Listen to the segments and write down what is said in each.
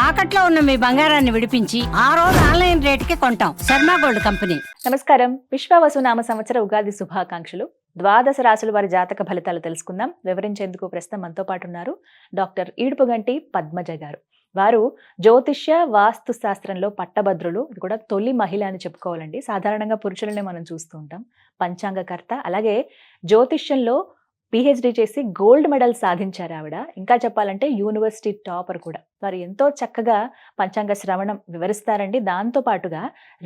తాకట్లో ఉన్న మీ బంగారాన్ని విడిపించి ఆ రోజు ఆన్లైన్ రేటుకి కొంటాం. Sharma gold company. నమస్కారం. విశ్వావసు నామ సంవత్సర ఉగాది శుభాకాంక్షలు. ద్వాదశ రాశుల వారి జాతక ఫలితాలు తెలుసుకుందాం. వివరించేందుకు ప్రస్తుతం మనతో పాటు ఉన్నారు డాక్టర్ ఈడుపుగంటి పద్మజ గారు. వారు జ్యోతిష్య వాస్తు శాస్త్రంలో పట్టభద్రులు. ఇది కూడా తొలి మహిళ అని చెప్పుకోవాలండి. సాధారణంగా పురుషులనే మనం చూస్తూ ఉంటాం. పంచాంగకర్త, అలాగే జ్యోతిష్యంలో పిహెచ్డి చేసి గోల్డ్ మెడల్ సాధించారు ఆవిడ. ఇంకా చెప్పాలంటే యూనివర్సిటీ టాపర్ కూడా. వారు ఎంతో చక్కగా పంచాంగ శ్రవణం వివరిస్తారండి. దాంతో పాటుగా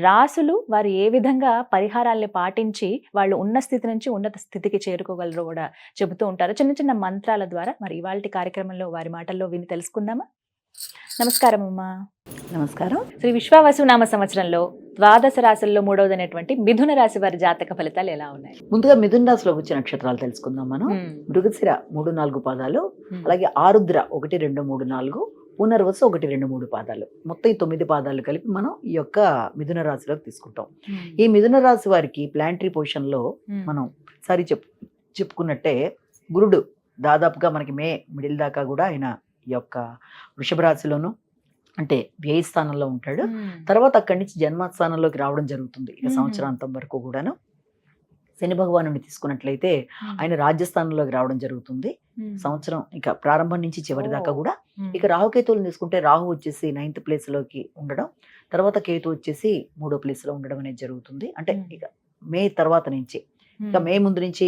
రాసులు వారు ఏ విధంగా పరిహారాల్ని పాటించి వాళ్ళు ఉన్న స్థితి నుంచి ఉన్నత స్థితికి చేరుకోగలరో కూడా చెబుతూ ఉంటారు చిన్న చిన్న మంత్రాల ద్వారా. మరి ఇవాళ కార్యక్రమంలో వారి మాటల్లో విని తెలుసుకుందామా? నమస్కారం అమ్మా. నమస్కారం. శ్రీ విశ్వావసు నామ సంవత్సరంలో ద్వాదశ రాశుల్లో మూడవదైనటువంటి మిథున రాశి వారి జాతక ఫలితాలు ఎలా ఉన్నాయి? ముందుగా మిథున రాశిలో వచ్చే నక్షత్రాలు తెలుసుకుందాం మనం. మృగశిర 3-4 పాదాలు, అలాగే ఆరుద్ర 1, 2, 3, 4, పునర్వసు 1, 2, 3 పాదాలు, మొత్తం ఈ 9 పాదాలు కలిపి మనం ఈ యొక్క మిథున రాశిలోకి తీసుకుంటాం. ఈ మిథున రాశి వారికి ప్లాంటరీ పొజిషన్ లో మనం సరి చెప్పుకున్నట్టే గురుడు దాదాపుగా మనకి మే మిడిల్ దాకా కూడా ఆయన ఈ యొక్క వృషభ రాశిలోను అంటే వ్యయ స్థానంలో ఉంటాడు. తర్వాత అక్కడి నుంచి జన్మస్థానంలోకి రావడం జరుగుతుంది. ఇక సంవత్సరాంతం వరకు కూడాను. శని భగవాను తీసుకున్నట్లయితే ఆయన రాజ్యస్థానంలోకి రావడం జరుగుతుంది సంవత్సరం ఇక ప్రారంభం నుంచి చివరి దాకా కూడా. ఇక రాహుకేతువులను తీసుకుంటే రాహు వచ్చేసి 9th ప్లేస్ లోకి ఉండడం, తర్వాత కేతు వచ్చేసి 3వ ప్లేస్ లో ఉండడం అనేది జరుగుతుంది. అంటే ఇక మే తర్వాత నుంచి, ఇక మే ముందు నుంచి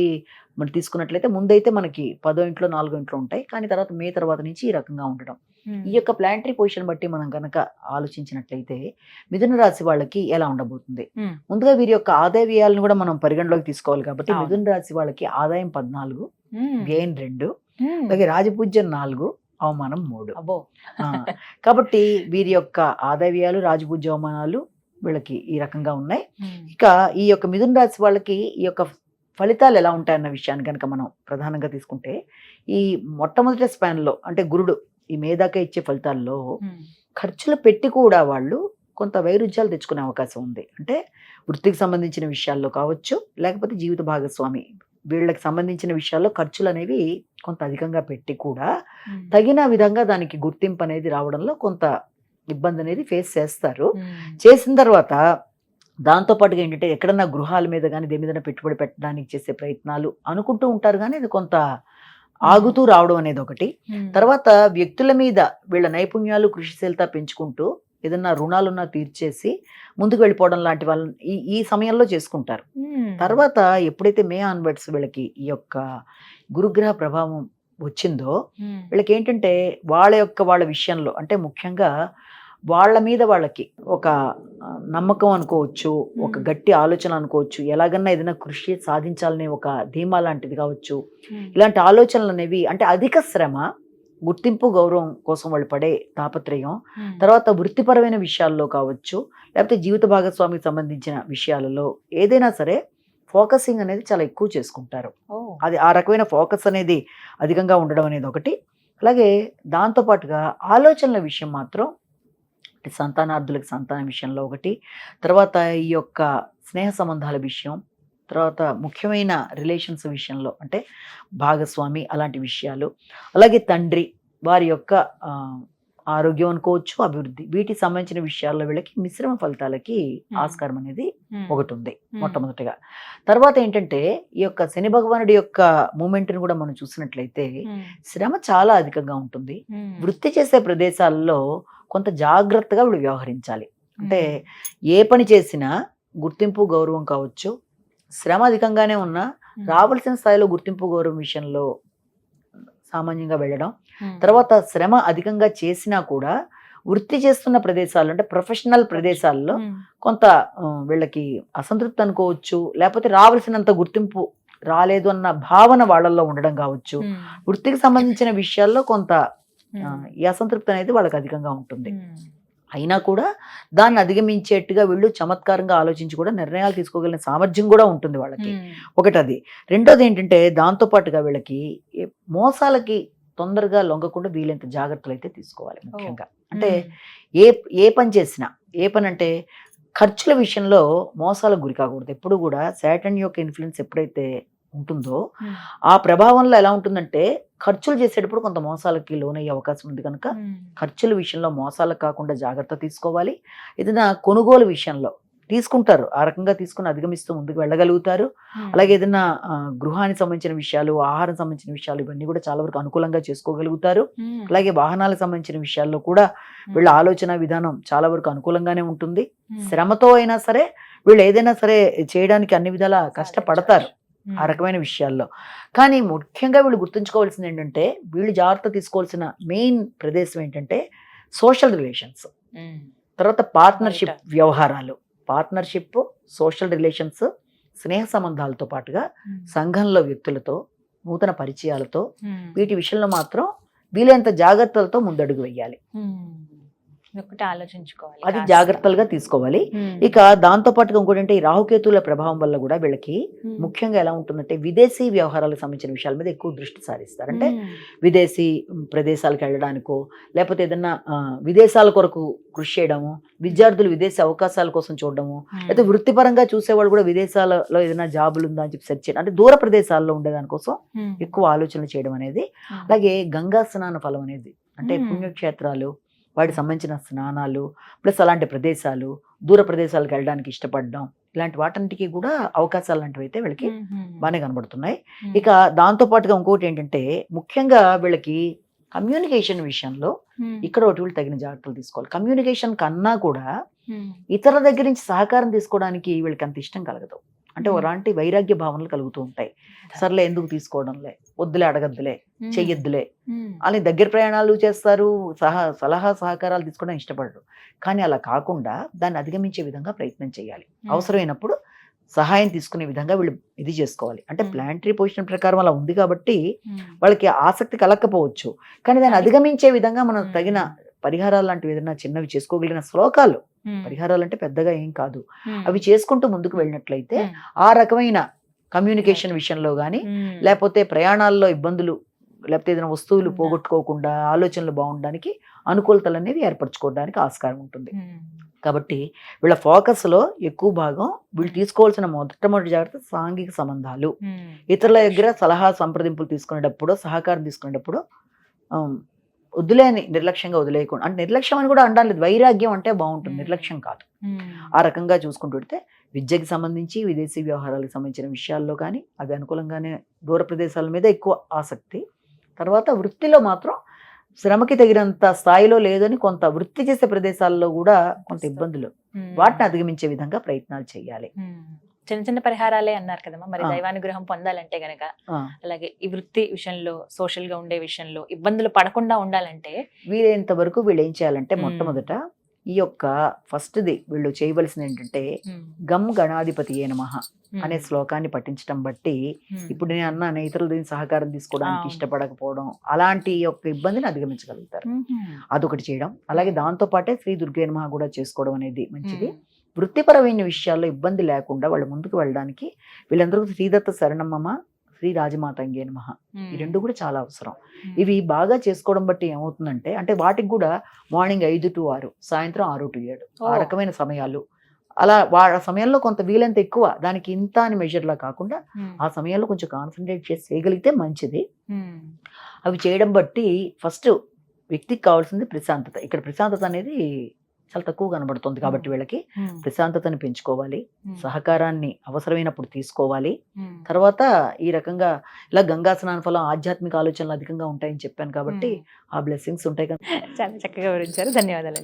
మనం తీసుకున్నట్లయితే ముందైతే మనకి 10వ ఇంట్లో 4వ ఇంట్లో ఉంటాయి, కానీ తర్వాత మే తర్వాత నుంచి ఈ రకంగా ఉండడం. ఈ యొక్క ప్లాంటరీ పొజిషన్ బట్టి మనం కనుక ఆలోచించినట్లయితే మిథున రాశి వాళ్ళకి ఎలా ఉండబోతుంది? ముందుగా వీరి యొక్క ఆదాయ వ్యయాలను కూడా మనం పరిగణలోకి తీసుకోవాలి. కాబట్టి మిథున రాశి వాళ్ళకి ఆదాయం 14, వ్యయం 2, అలాగే రాజపూజ్యం 4, అవమానం 3. కాబట్టి వీరి యొక్క ఆదాయ వ్యయాలు, రాజపూజ్య అవమానాలు వీళ్ళకి ఈ రకంగా ఉన్నాయి. ఇక ఈ యొక్క మిథున రాశి వాళ్ళకి ఈ యొక్క ఫలితాలు ఎలా ఉంటాయన్న విషయాన్ని కనుక మనం ప్రధానంగా తీసుకుంటే, ఈ మొట్టమొదటి స్పాన్ లో అంటే గురుడు ఈ మేధాక ఇచ్చే ఫలితాల్లో ఖర్చులు పెట్టి కూడా వాళ్ళు కొంత వైరుధ్యాలు తెచ్చుకునే అవకాశం ఉంది. అంటే వృత్తికి సంబంధించిన విషయాల్లో కావచ్చు, లేకపోతే జీవిత భాగస్వామి వీళ్ళకి సంబంధించిన విషయాల్లో ఖర్చులు అనేవి కొంత అధికంగా పెట్టి కూడా తగిన విధంగా దానికి గుర్తింపు అనేది రావడంలో కొంత ఇబ్బంది అనేది ఫేస్ చేస్తారు. చేసిన తర్వాత దాంతో పాటుగా ఏంటంటే ఎక్కడన్నా గృహాల మీద కానీ దేని మీద పెట్టుబడి పెట్టడానికి చేసే ప్రయత్నాలు అనుకుంటూ ఉంటారు, కానీ అది కొంత ఆగుతూ రావడం అనేది ఒకటి. తర్వాత వ్యక్తుల మీద వీళ్ళ నైపుణ్యాలు కృషిశీలత పెంచుకుంటూ ఏదన్నా రుణాలున్నా తీర్చేసి ముందుకు వెళ్ళిపోవడం లాంటి వాళ్ళని ఈ సమయంలో చేసుకుంటారు. తర్వాత ఎప్పుడైతే మే ఆన్వర్డ్స్ వీళ్ళకి ఈ యొక్క గురుగ్రహ ప్రభావం వచ్చిందో వీళ్ళకి ఏంటంటే వాళ్ళ విషయంలో అంటే ముఖ్యంగా వాళ్ళ మీద వాళ్ళకి ఒక నమ్మకం అనుకోవచ్చు, ఒక గట్టి ఆలోచన అనుకోవచ్చు, ఎలాగన్నా ఏదైనా కృషి సాధించాలనే ఒక ధీమా లాంటిది కావచ్చు. ఇలాంటి ఆలోచనలు అనేవి అంటే అధిక శ్రమ, గుర్తింపు గౌరవం కోసం వాళ్ళు పడే తాపత్రయం, తర్వాత వృత్తిపరమైన విషయాల్లో కావచ్చు, లేకపోతే జీవిత భాగస్వామికి సంబంధించిన విషయాలలో ఏదైనా సరే ఫోకసింగ్ అనేది చాలా ఎక్కువ చేసుకుంటారు. అది ఆ రకమైన ఫోకస్ అనేది అధికంగా ఉండడం అనేది ఒకటి. అలాగే దాంతోపాటుగా ఆలోచనల విషయం మాత్రం సంతానార్థులకు సంతాన విషయంలో ఒకటి, తర్వాత ఈ యొక్క స్నేహ సంబంధాల విషయం, తర్వాత ముఖ్యమైన రిలేషన్స్ విషయంలో అంటే భాగస్వామి అలాంటి విషయాలు, అలాగే తండ్రి వారి యొక్క ఆరోగ్యం అనుకోవచ్చు, అభివృద్ధి, వీటికి సంబంధించిన విషయాల్లో వీళ్ళకి మిశ్రమ ఫలితాలకి ఆస్కారం అనేది ఒకటి ఉంది మొట్టమొదటిగా. తర్వాత ఏంటంటే ఈ యొక్క శని భగవానుడి యొక్క మూమెంట్ని కూడా మనం చూసినట్లయితే శ్రమ చాలా అధికంగా ఉంటుంది. వృత్తి చేసే ప్రదేశాల్లో కొంత జాగ్రత్తగా వీళ్ళు వ్యవహరించాలి. అంటే ఏ పని చేసినా గుర్తింపు గౌరవం కావచ్చు, శ్రమ అధికంగానే ఉన్నా రావాల్సిన స్థాయిలో గుర్తింపు గౌరవం విషయంలో సామాన్యంగా వెళ్ళడం. తర్వాత శ్రమ అధికంగా చేసినా కూడా వృత్తి చేస్తున్న ప్రదేశాలు అంటే ప్రొఫెషనల్ ప్రదేశాల్లో కొంత వీళ్ళకి అసంతృప్తి అనుకోవచ్చు, లేకపోతే రావాల్సినంత గుర్తింపు రాలేదు అన్న భావన వాళ్ళల్లో ఉండడం కావచ్చు. వృత్తికి సంబంధించిన విషయాల్లో కొంత ఈ అసంతృప్తి అనేది వాళ్ళకి అధికంగా ఉంటుంది. అయినా కూడా దాన్ని అధిగమించేట్టుగా వీళ్ళు చమత్కారంగా ఆలోచించి కూడా నిర్ణయాలు తీసుకోగలిగిన సామర్థ్యం కూడా ఉంటుంది వాళ్ళకి. ఒకటి అది. రెండోది ఏంటంటే దాంతో పాటుగా వీళ్ళకి మోసాలకి తొందరగా లొంగకుండా వీలైనంత జాగ్రత్తలు అయితే తీసుకోవాలి. ముఖ్యంగా అంటే ఏ పని చేసినా, ఏ పని అంటే ఖర్చుల విషయంలో మోసాలకు గురి కాకూడదు. ఎప్పుడు కూడా సాటర్న్ యొక్క ఇన్ఫ్లుయెన్స్ ఎప్పుడైతే ఉంటుందో ఆ ప్రభావంలో ఎలా ఉంటుందంటే ఖర్చులు చేసేటప్పుడు కొంత మోసాలకి లోనయ్యే అవకాశం ఉంది కనుక ఖర్చుల విషయంలో మోసాలకు కాకుండా జాగ్రత్త తీసుకోవాలి. ఏదైనా కొనుగోలు విషయంలో తీసుకుంటారు, ఆ రకంగా తీసుకుని అధిగమిస్తూ ముందుకు వెళ్ళగలుగుతారు. అలాగే ఏదైనా గృహానికి సంబంధించిన విషయాలు, ఆహారం సంబంధించిన విషయాలు ఇవన్నీ కూడా చాలా వరకు అనుకూలంగా చేసుకోగలుగుతారు. అలాగే వాహనాలకు సంబంధించిన విషయాల్లో కూడా వీళ్ళ ఆలోచన విధానం చాలా వరకు అనుకూలంగానే ఉంటుంది. శ్రమతో అయినా సరే వీళ్ళు ఏదైనా సరే చేయడానికి అన్ని విధాలా కష్టపడతారు ఆ రకమైన విషయాల్లో. కానీ ముఖ్యంగా వీళ్ళు గుర్తుంచుకోవాల్సింది ఏంటంటే, వీళ్ళు జాగ్రత్త తీసుకోవాల్సిన మెయిన్ ప్రదేశం ఏంటంటే సోషల్ రిలేషన్స్, తర్వాత పార్ట్నర్షిప్ వ్యవహారాలు, పార్ట్నర్షిప్, సోషల్ రిలేషన్స్, స్నేహ సంబంధాలతో పాటుగా సంఘంలో వ్యక్తులతో, నూతన పరిచయాలతో, వీటి విషయంలో మాత్రం వీలైనంత జాగ్రత్తలతో ముందడుగు వేయాలి. ఒకటి ఆలోచించుకోవాలి, అది జాగ్రత్తలుగా తీసుకోవాలి. ఇక దాంతో పాటుగా ఇంకోటి అంటే ఈ రాహుకేతువుల ప్రభావం వల్ల కూడా వీళ్ళకి ముఖ్యంగా ఎలా ఉంటుందంటే విదేశీ వ్యవహారాలకు సంబంధించిన విషయాల మీద ఎక్కువ దృష్టి సారిస్తారు. అంటే విదేశీ ప్రదేశాలకు వెళ్ళడానికో, లేకపోతే ఏదన్నా విదేశాల కొరకు కృషి చేయడము, విద్యార్థులు విదేశీ అవకాశాల కోసం చూడడము, లేకపోతే వృత్తిపరంగా చూసేవాళ్ళు కూడా విదేశాలలో ఏదైనా జాబులు ఉందా అని చెప్పి సెర్చ్ చేయడం, అంటే దూర ప్రదేశాల్లో ఉండేదానికోసం ఎక్కువ ఆలోచనలు చేయడం అనేది. అలాగే గంగా స్నాన ఫలం అనేది, అంటే పుణ్యక్షేత్రాలు, వాటికి సంబంధించిన స్నానాలు, ప్లస్ అలాంటి ప్రదేశాలు, దూర ప్రదేశాలకు వెళ్ళడానికి ఇష్టపడడం, ఇలాంటి వాటన్నిటికీ కూడా అవకాశాలు లాంటివి అయితే వీళ్ళకి బాగానే కనబడుతున్నాయి. ఇక దాంతో పాటుగా ఇంకోటి ఏంటంటే ముఖ్యంగా వీళ్ళకి కమ్యూనికేషన్ విషయంలో ఇక్కడ ఒకటి వీళ్ళు తగిన జాగ్రత్తలు తీసుకోవాలి. కమ్యూనికేషన్ కన్నా కూడా ఇతరుల దగ్గర నుంచి సహకారం తీసుకోవడానికి వీళ్ళకి అంత ఇష్టం కలగదు. అంటే అలాంటి వైరాగ్య భావనలు కలుగుతూ ఉంటాయి. సర్లే ఎందుకు తీసుకోవడంలే, వద్దులే, అడగద్దులే, చెయ్యొద్దులే అని దగ్గర ప్రయాణాలు చేస్తారు, సలహా సహకారాలు తీసుకోవడం ఇష్టపడరు. కానీ అలా కాకుండా దాన్ని అధిగమించే విధంగా ప్రయత్నం చేయాలి. అవసరమైనప్పుడు సహాయం తీసుకునే విధంగా వీళ్ళు ఇది చేసుకోవాలి. అంటే ప్లానటరీ పొజిషన్ ప్రకారం అలా ఉంది కాబట్టి వాళ్ళకి ఆసక్తి కలగకపోవచ్చు, కానీ దాన్ని అధిగమించే విధంగా మనం తగిన పరిహారాలు లాంటివి ఏదైనా చిన్నవి చేసుకోగలిగిన శ్లోకాలు, పరిహారాలు అంటే పెద్దగా ఏం కాదు, అవి చేసుకుంటూ ముందుకు వెళ్ళినట్లయితే ఆ రకమైన కమ్యూనికేషన్ విషయంలో కానీ, లేకపోతే ప్రయాణాల్లో ఇబ్బందులు, లేకపోతే ఏదైనా వస్తువులు పోగొట్టుకోకుండా ఆలోచనలు బాగుండడానికి అనుకూలతలు అనేవి ఏర్పరచుకోవడానికి ఆస్కారం ఉంటుంది. కాబట్టి వీళ్ళ ఫోకస్లో ఎక్కువ భాగం వీళ్ళు తీసుకోవాల్సిన మొట్టమొదటి జాగ్రత్త సాంఘిక సంబంధాలు, ఇతరుల దగ్గర సలహా సంప్రదింపులు తీసుకునేటప్పుడు, సహకారం తీసుకునేటప్పుడు వదిలేని నిర్లక్ష్యంగా వదిలేయకుండా, అంటే నిర్లక్ష్యం అని కూడా అనడం లేదు, వైరాగ్యం అంటే బాగుంటుంది, నిర్లక్ష్యం కాదు. ఆ రకంగా చూసుకుంటూ పెడితే విద్యకి సంబంధించి, విదేశీ వ్యవహారాలకు సంబంధించిన విషయాల్లో కానీ అవి అనుకూలంగానే, దూర ప్రదేశాల మీద ఎక్కువ ఆసక్తి. తర్వాత వృత్తిలో మాత్రం శ్రమకి తగినంత స్థాయిలో లేదని కొంత వృత్తి చేసే ప్రదేశాల్లో కూడా కొంత ఇబ్బందులు, వాటిని అధిగమించే విధంగా ప్రయత్నాలు చేయాలి. చిన్న చిన్న పరిహారాలే అన్నారు కదమ్మా, మరి దైవానుగ్రహం పొందాలంటే గనక, అలాగే ఈ వృత్తి విషయంలో, సోషల్ గా ఉండే విషయంలో ఇబ్బందులు పడకుండా ఉండాలంటే వీలైనంత వరకు వీళ్ళు ఏం చేయాలంటే మొట్టమొదట ఈ యొక్క ఫస్ట్ది వీళ్ళు చేయవలసింది ఏంటంటే గమ్ గణాధిపతి ఏ నమః అనే శ్లోకాన్ని పఠించడం బట్టి, ఇప్పుడు నేను అన్నాను ఇతరుల దీని సహకారం తీసుకోవడానికి ఇష్టపడకపోవడం, అలాంటి యొక్క ఇబ్బందిని అధిగమించగలుగుతారు. అదొకటి చేయడం. అలాగే దాంతో పాటే శ్రీ దుర్గే నమః కూడా చేసుకోవడం అనేది మంచిది. వృత్తిపరమైన విషయాల్లో ఇబ్బంది లేకుండా వాళ్ళు ముందుకు వెళ్ళడానికి వీళ్ళందరూ శ్రీదత్త శరణమ్మ, శ్రీ రాజమాతంగే నమః, ఈ రెండు కూడా చాలా అవసరం. ఇవి బాగా చేసుకోవడం బట్టి ఏమవుతుందంటే, అంటే వాటికి కూడా మార్నింగ్ 5 to 6, సాయంత్రం 6 to 7 ఆ రకమైన సమయాలు, అలా ఆ సమయంలో కొంత వీలైనంత ఎక్కువ, దానికి ఇంత అని మెజర్లా కాకుండా ఆ సమయంలో కొంచెం కాన్సన్ట్రేట్ చేసి చేయగలిగితే మంచిది. అవి చేయడం బట్టి ఫస్ట్ వ్యక్తికి కావాల్సింది ప్రశాంతత. ఇక్కడ ప్రశాంతత అనేది చాలా తక్కువ కనబడుతుంది కాబట్టి వీళ్ళకి ప్రశాంతతని పెంచుకోవాలి, సహకారాన్ని అవసరమైనప్పుడు తీసుకోవాలి. తర్వాత ఈ రకంగా ఇలా గంగా స్నాన ఫలం, ఆధ్యాత్మిక ఆలోచనలు అధికంగా ఉంటాయని చెప్పాను కాబట్టి ఆ బ్లెస్సింగ్స్ ఉంటాయి కదా. చాలా చక్కగా వివరించారు, ధన్యవాదాలు.